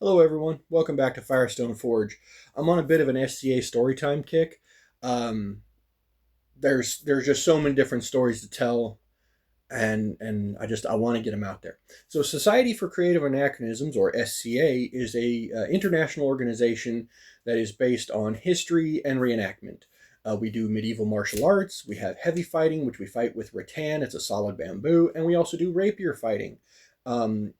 Hello, everyone. Welcome back to Firestone Forge. I'm on a bit of an SCA storytime kick. Um, there's just so many different stories to tell, and I want to get them out there. So, Society for Creative Anachronisms, or SCA, is a international organization that is based on history and reenactment. We do medieval martial arts. We have heavy fighting, which we fight with rattan. It's a solid bamboo, and we also do rapier fighting. Um,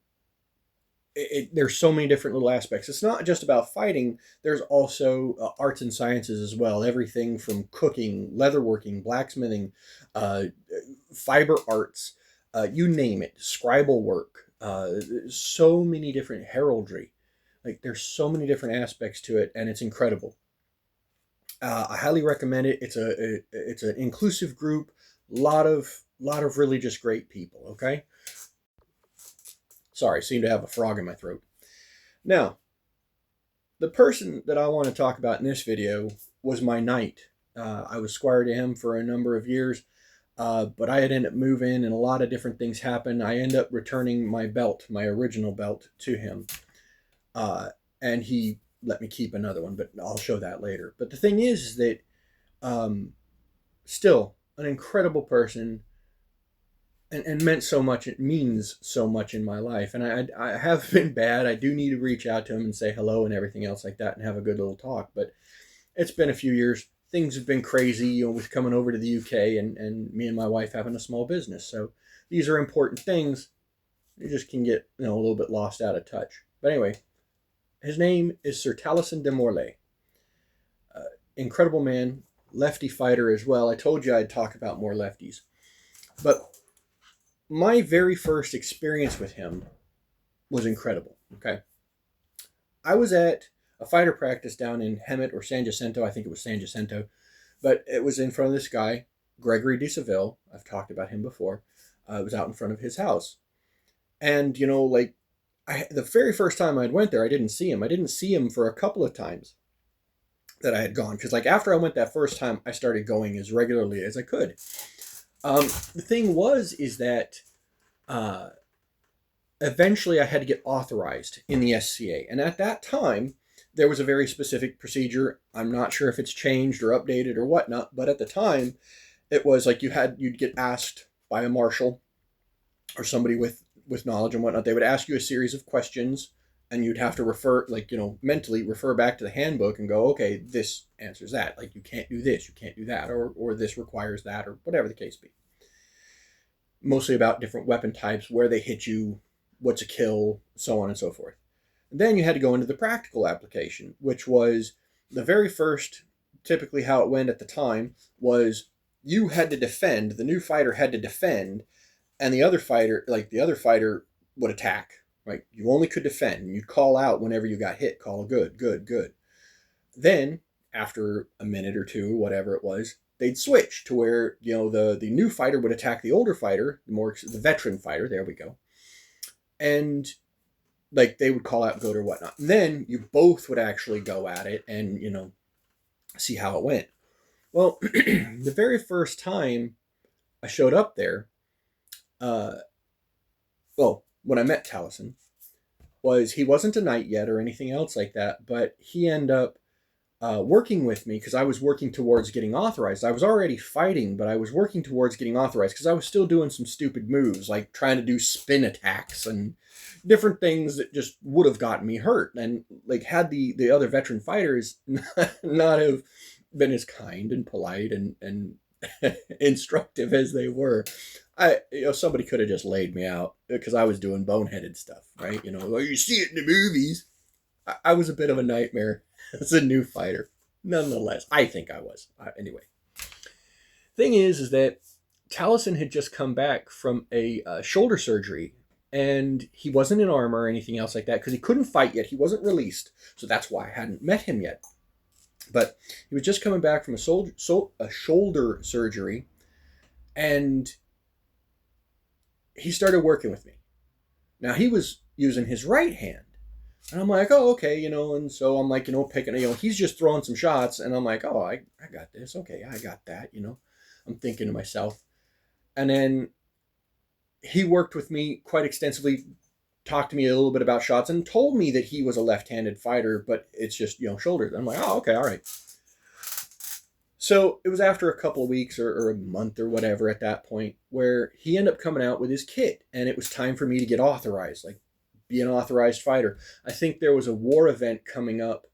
there's so many different little aspects. It's not just about fighting. There's also arts and sciences as well. Everything from cooking, leatherworking, blacksmithing, uh, fiber arts, you name it, scribal work. So many different heraldry. Like there's so many different aspects to it, and it's incredible. I highly recommend it. It's an inclusive group. Lot of really just great people. Okay. Sorry, seem to have a frog in my throat. Now, the person that I want to talk about in this video was my knight. I was squire to him for a number of years, but I had ended up moving and a lot of different things happened. I ended up returning my belt, my original belt, to him. And he let me keep another one, but I'll show that later. But the thing is that um, still an incredible person, and meant so much. It means so much in my life. And I have been bad. I do need to reach out to him and say hello and everything else like that and have a good little talk. But it's been a few years. Things have been crazy, with coming over to the UK and me and my wife having a small business. So these are important things. You just can get, a little bit lost out of touch. But anyway, his name is Sir Taliesin de Morlaix. Incredible man, lefty fighter as well. I told you I'd talk about more lefties. But my very first experience with him was incredible. Okay. I was at a fighter practice down in Hemet or San Jacinto. I think it was San Jacinto. But it was in front of this guy, Gregory de Seville. I've talked about him before. It was out in front of his house. And, the very first time I went there, I didn't see him. I didn't see him for a couple of times that I had gone. Because, after I went that first time, I started going as regularly as I could. The thing is that uh, eventually I had to get authorized in the SCA. And at that time, there was a very specific procedure. I'm not sure if it's changed or updated or whatnot, but at the time, it was like you'd get asked by a marshal or somebody with knowledge and whatnot. They would ask you a series of questions, and you'd have to mentally refer back to the handbook and go, okay, this answers that. Like, you can't do this, you can't do that, or this requires that, or whatever the case be. Mostly about different weapon types, where they hit you, what's a kill, so on and so forth. And then you had to go into the practical application, which was the very first, typically how it went at the time, was you had to defend, the new fighter had to defend, and the other fighter would attack. Right? You only could defend, and you'd call out whenever you got hit, call good, good, good. Then, after a minute or two, whatever it was, they'd switch to where, the new fighter would attack the older fighter, the veteran fighter, there we go. And they would call out good or whatnot. And then you both would actually go at it and, see how it went. Well, the very first time I showed up there, uh, when I met Taliesin, he wasn't a knight yet or anything else like that, but he ended up working with me because I was working towards getting authorized. I was already fighting, but I was working towards getting authorized because I was still doing some stupid moves, like trying to do spin attacks and different things that just would have gotten me hurt. And had the other veteran fighters not have been as kind and polite and instructive as they were, somebody could have just laid me out because I was doing boneheaded stuff, right? You see it in the movies. I was a bit of a nightmare as a new fighter. Nonetheless, I think I was. Anyway, thing is that Taliesin had just come back from a shoulder surgery, and he wasn't in armor or anything else like that because he couldn't fight yet. He wasn't released, so that's why I hadn't met him yet. But he was just coming back from a shoulder surgery, and he started working with me. Now, he was using his right hand. And I'm like, oh, okay, and so I'm like, picking, he's just throwing some shots. And I'm like, oh, I got this. Okay, I got that, I'm thinking to myself. And then he worked with me quite extensively talked to me a little bit about shots and told me that he was a left-handed fighter, but it's just, shoulders. I'm like, oh, okay, all right. So it was after a couple of weeks or a month or whatever at that point where he ended up coming out with his kit, and it was time for me to get authorized, like be an authorized fighter. I think there was a war event coming up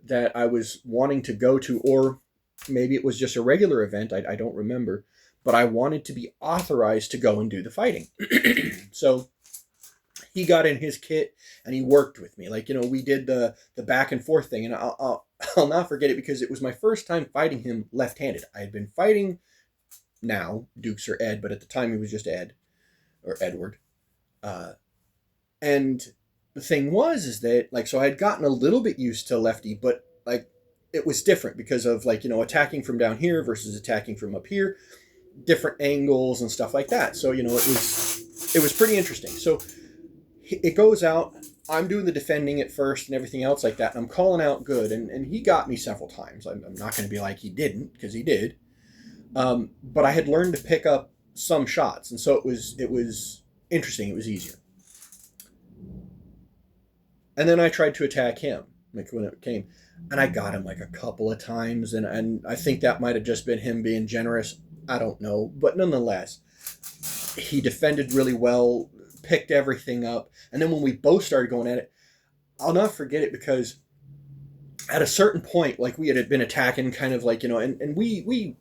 that I was wanting to go to, or maybe it was just a regular event. I don't remember, but I wanted to be authorized to go and do the fighting. So he got in his kit and he worked with me. Like, we did the back and forth thing, and I'll not forget it because it was my first time fighting him left-handed. I had been fighting now Dukes or Ed, but at the time he was just Ed or Edward. And the thing is that, like, so I had gotten a little bit used to lefty, but like it was different because of, like, attacking from down here versus attacking from up here, different angles and stuff like that. So, it was pretty interesting. So it goes out. I'm doing the defending at first and everything else like that, and I'm calling out good, and he got me several times. I'm not going to be like he didn't, because he did. But I had learned to pick up some shots, and so it was interesting. It was easier. And then I tried to attack him, like when it came, and I got him like a couple of times, and I think that might have just been him being generous. I don't know, but nonetheless, he defended really well, picked everything up, and then when we both started going at it, I'll not forget it because at a certain point, like, we had been attacking kind of like, and we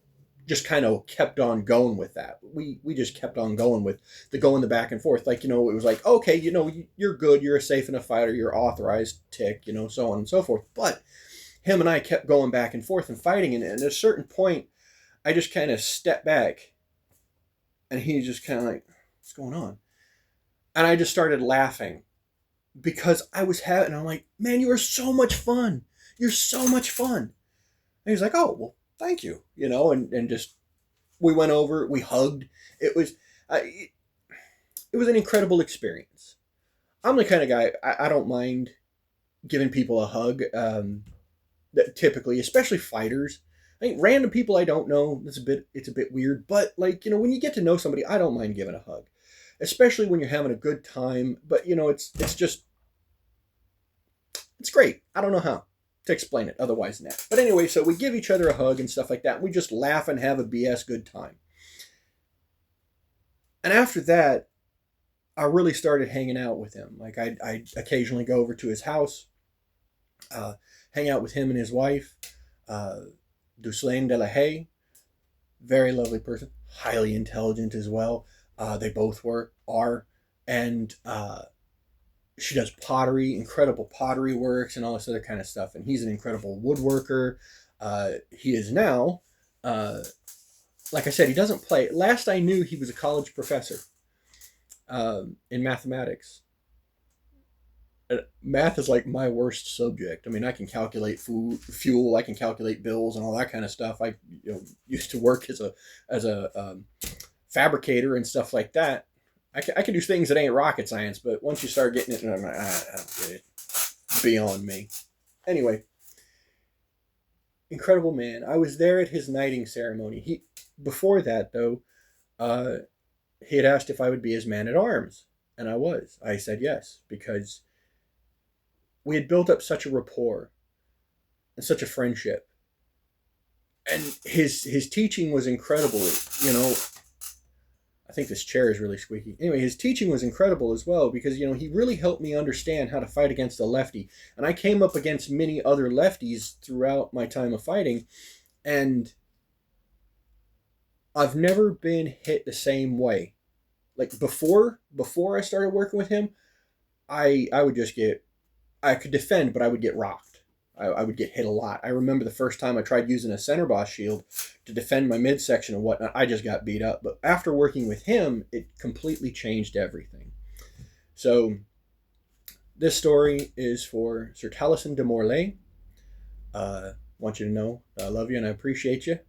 just kind of kept on going with that. We just kept on going with the back and forth. Like, it was like, okay, you're good, you're a safe enough fighter, you're authorized, tick, so on and so forth. But him and I kept going back and forth and fighting, and at a certain point, I just kind of stepped back, and he just kind of like, what's going on? And I just started laughing because I'm like, man, you are so much fun. You're so much fun. And he's like, oh, well, thank you. And just, we went over, we hugged. It was an incredible experience. I'm the kind of guy, I don't mind giving people a hug. Typically, especially fighters. I think random people I don't know, it's a bit weird. But, like, when you get to know somebody, I don't mind giving a hug. Especially when you're having a good time. But, it's just, it's great. I don't know how to explain it otherwise than that. But anyway, so we give each other a hug and stuff like that. And we just laugh and have a BS good time. And after that, I really started hanging out with him. Like, I occasionally go over to his house, hang out with him and his wife, Duslaine de la Haye. Very lovely person. Highly intelligent as well. They both are. And she does pottery, incredible pottery works and all this other kind of stuff. And he's an incredible woodworker. He is now, like I said, he doesn't play. Last I knew, he was a college professor in mathematics. Math is like my worst subject. I mean, I can calculate fuel, I can calculate bills and all that kind of stuff. I used to work as a fabricator and stuff like that. I can do things that ain't rocket science, but once you start getting it, I'm like, I don't get it. Beyond me. Anyway, incredible man. I was there at his knighting ceremony. Before that, though, he had asked if I would be his man-at-arms, and I was. I said yes, because we had built up such a rapport and such a friendship. And his teaching was incredible, I think this chair is really squeaky. Anyway, his teaching was incredible as well because, he really helped me understand how to fight against a lefty. And I came up against many other lefties throughout my time of fighting, and I've never been hit the same way. Like, before I started working with him, I would just I could defend, but I would get rocked. I would get hit a lot. I remember the first time I tried using a center boss shield to defend my midsection and whatnot, I just got beat up. But after working with him, it completely changed everything. So this story is for Sir Taliesin de Morlaix. Want you to know I love you and I appreciate you.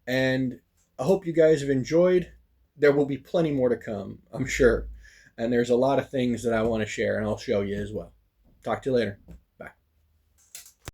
And I hope you guys have enjoyed. There will be plenty more to come, I'm sure. And there's a lot of things that I want to share, and I'll show you as well. Talk to you later.